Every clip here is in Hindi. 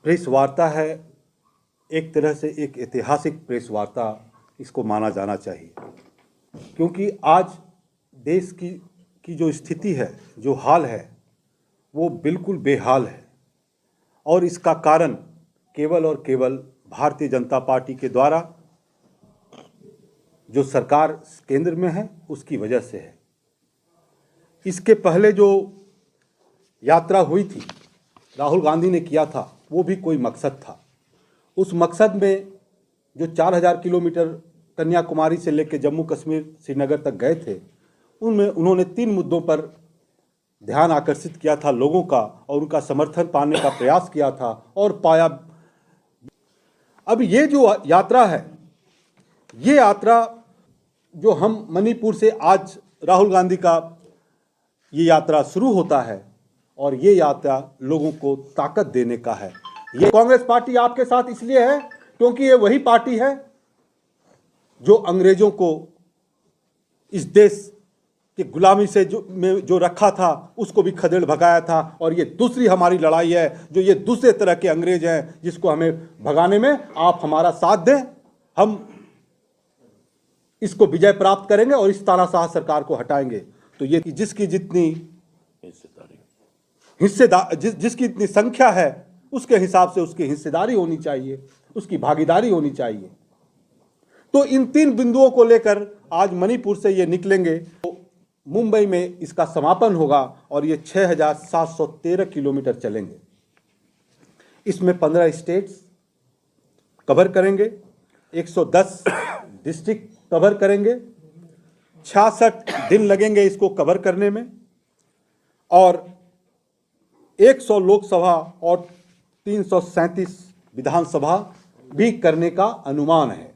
प्रेस वार्ता है, एक तरह से एक ऐतिहासिक प्रेस वार्ता इसको माना जाना चाहिए, क्योंकि आज देश की जो स्थिति है, जो हाल है, वो बिल्कुल बेहाल है। और इसका कारण केवल और केवल भारतीय जनता पार्टी के द्वारा जो सरकार केंद्र में है उसकी वजह से है। इसके पहले जो यात्रा हुई थी, राहुल गांधी ने किया था, वो भी कोई मकसद था। उस मकसद में जो 4000 किलोमीटर कन्याकुमारी से लेकर जम्मू कश्मीर श्रीनगर तक गए थे, उनमें उन्होंने 3 मुद्दों पर ध्यान आकर्षित किया था लोगों का, और उनका समर्थन पाने का प्रयास किया था और पाया। अब ये जो यात्रा है, ये यात्रा जो हम मणिपुर से आज राहुल गांधी का ये यात्रा शुरू होता है, और ये यात्रा लोगों को ताकत देने का है। ये कांग्रेस पार्टी आपके साथ इसलिए है क्योंकि ये वही पार्टी है जो अंग्रेजों को इस देश की गुलामी से जो रखा था, उसको भी खदेड़ भगाया था। और ये दूसरी हमारी लड़ाई है, जो ये दूसरे तरह के अंग्रेज हैं, जिसको हमें भगाने में आप हमारा साथ दें। हम इसको विजय प्राप्त करेंगे और इस तानाशाह सरकार को हटाएंगे। तो ये जिसकी जितनी जिसकी इतनी संख्या है, उसके हिसाब से उसकी हिस्सेदारी होनी चाहिए, उसकी भागीदारी होनी चाहिए। तो इन 3 बिंदुओं को लेकर आज मणिपुर से ये निकलेंगे, तो मुंबई में इसका समापन होगा और ये 6713 किलोमीटर चलेंगे। इसमें 15 स्टेट्स कवर करेंगे, 110 डिस्ट्रिक्ट कवर करेंगे, 66 दिन लगेंगे इसको कवर करने में, और 100 लोकसभा और 337 विधानसभा भी करने का अनुमान है।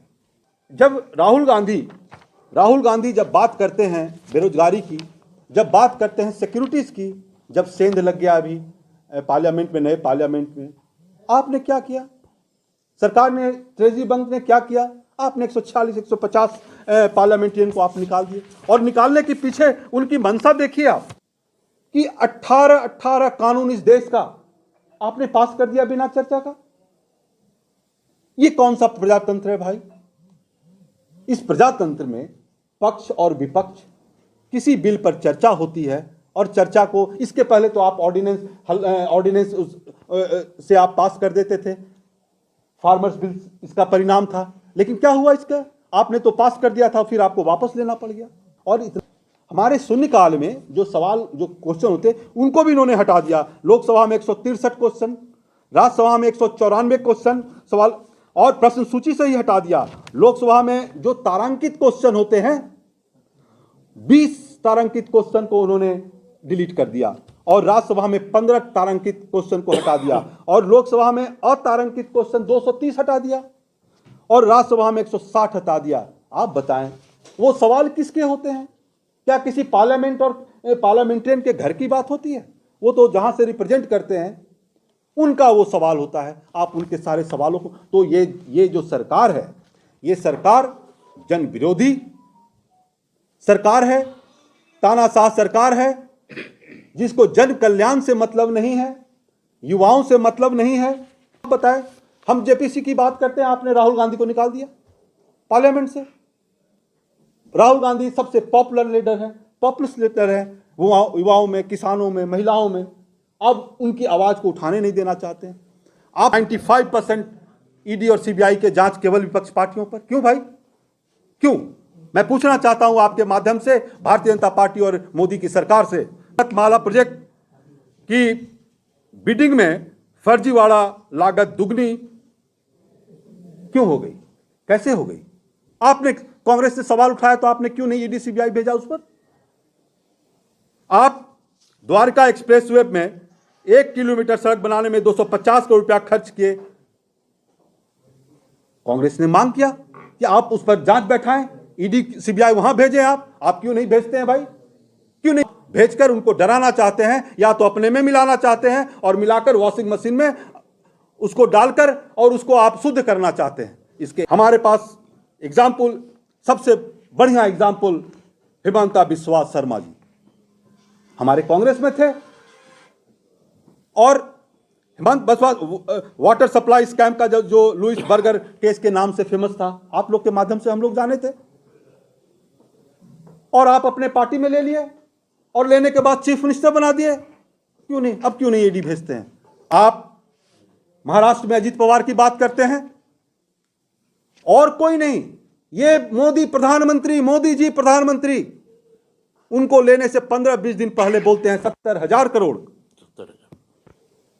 जब राहुल गांधी जब बात करते हैं बेरोजगारी की, जब बात करते हैं सिक्योरिटीज़ की, जब सेंध लग गया अभी पार्लियामेंट में, नए पार्लियामेंट में, आपने क्या किया? सरकार ने, ट्रेजरी बैंक ने क्या किया? आपने 140-150 पार्लियामेंटियन को आप निकाल दिए। और निकालने के पीछे उनकी मंशा देखिए आप, कि 18 कानून इस देश का आपने पास कर दिया बिना चर्चा का। ये कौन सा प्रजातंत्र है भाई? इस प्रजातंत्र में पक्ष और विपक्ष, किसी बिल पर चर्चा होती है, और चर्चा को इसके पहले तो आप ऑर्डिनेंस से आप पास कर देते थे। फार्मर्स बिल इसका परिणाम था, लेकिन क्या हुआ इसका? आपने तो पास कर दिया था, फिर आपको वापस लेना पड़ गया। और हमारे शून्यकाल में जो सवाल, जो क्वेश्चन होते, उनको भी इन्होंने हटा दिया। लोकसभा में 163 क्वेश्चन, राज्यसभा में 194 क्वेश्चन सवाल, और प्रश्न सूची से ही हटा दिया। लोकसभा में जो तारांकित क्वेश्चन होते हैं, 20 तारांकित क्वेश्चन को उन्होंने डिलीट कर दिया, और राज्यसभा में 15 तारांकित क्वेश्चन को हटा दिया, और लोकसभा में अतारांकित क्वेश्चन 230 हटा दिया, और राज्यसभा में 160 हटा दिया। आप बताएं, वो सवाल किसके होते हैं? क्या किसी पार्लियामेंट और पार्लियामेंटेरियन के घर की बात होती है? वो तो जहां से रिप्रेजेंट करते हैं, उनका वो सवाल होता है। आप उनके सारे सवालों को, तो ये जो सरकार है, ये सरकार जन विरोधी सरकार है, तानाशाह सरकार है, जिसको जन कल्याण से मतलब नहीं है, युवाओं से मतलब नहीं है। बताएं, हम जेपीसी की बात करते हैं, आपने राहुल गांधी को निकाल दिया पार्लियामेंट से। राहुल गांधी सबसे पॉपुलर लीडर है, पॉपुलिस्ट लीडर है, वो युवाओं में, किसानों में, महिलाओं में। अब उनकी आवाज को उठाने नहीं देना चाहते हैं आप। 95% ईडी और सीबीआई के जांच केवल विपक्ष पार्टियों पर। क्यों भाई, क्यों? मैं पूछना चाहता हूं आपके माध्यम से भारतीय जनता पार्टी और मोदी की सरकार से, माला प्रोजेक्ट की बिडिंग में फर्जीवाड़ा लागत दुगनी क्यों हो गई? कैसे हो गई? आपने कांग्रेस से सवाल उठाया तो आपने क्यों नहीं ईडी सीबीआई भेजा उस पर? आप द्वारका एक्सप्रेसवे में 1 किलोमीटर सड़क बनाने में 250 करोड़ रुपया खर्च किए। कांग्रेस ने मांग किया कि आप उस पर जांच बैठाएं, ईडी सीबीआई वहां भेजें। आप क्यों नहीं भेजते हैं भाई? क्यों नहीं भेजकर उनको डराना चाहते हैं, या तो अपने में मिलाना चाहते हैं और मिलाकर वॉशिंग मशीन में उसको डालकर और उसको आप शुद्ध करना चाहते हैं। इसके हमारे पास एग्जाम्पल, सबसे बढ़िया एग्जाम्पल हिमंता बिस्वा शर्मा जी हमारे कांग्रेस में थे, और हेमंत बसवा वाटर सप्लाई स्कैम का जो लुइस बर्गर केस के नाम से फेमस था, आप लोग के माध्यम से हम लोग जाने थे, और आप अपने पार्टी में ले लिए और लेने के बाद चीफ मिनिस्टर बना दिए। क्यों नहीं, अब क्यों नहीं ईडी भेजते हैं? आप महाराष्ट्र में अजीत पवार की बात करते हैं और कोई नहीं, ये मोदी प्रधानमंत्री, मोदी जी प्रधानमंत्री, उनको लेने से 15-20 दिन पहले बोलते हैं 70,000 करोड़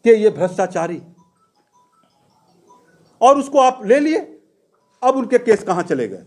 कि ये भ्रष्टाचारी, और उसको आप ले लिए। अब उनके केस कहां चले गए?